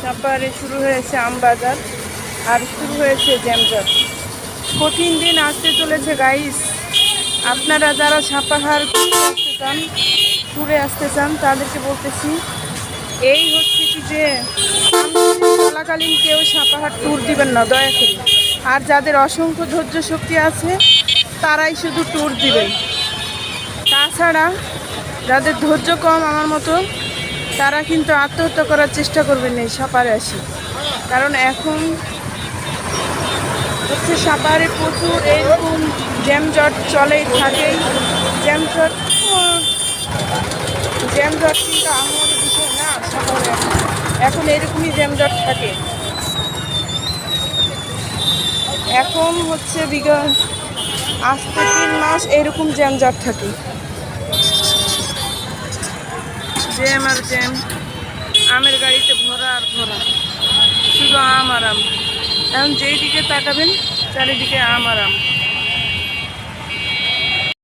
সাপাহারে শুরু হয়েছে আমবাজার আর শুরু হয়েছে জ্যামজট। কঠিন দিন আসতে চলেছে গাইস। আপনারা যারা সাপাহার আসতে চান, ট্যুরে আসতে চান, তাদেরকে বলতেছি এই হচ্ছে কি যে চলাকালীন কেউ সাপাহার ট্যুর দিবেন না দয়া করে। আর যাদের অসংখ্য ধৈর্য শক্তি আছে তারাই শুধু ট্যুর দিবেন। তাছাড়া যাদের ধৈর্য কম আমার মতো, তারা কিন্তু আত্মহত্যা করার চেষ্টা করবেন এই সাপাহারে আসি। কারণ এখন হচ্ছে সাপাহারে প্রচুর এরকম জ্যামজট চলেই থাকেই। জ্যামজট জ্যামজট কিন্তু আমার বিষয় না। সাপাহারে এখন এরকমই জ্যামজট থাকে। এখন হচ্ছে আজ থেকে 3 মাস এরকম জ্যামজট থাকে। জ্যাম আর জ্যাম, আমের গাড়িতে ভরা আর ভরা, শুধু আম আর আম। এখন যেই দিকে তাকাবেন চারিদিকে আম আর আম।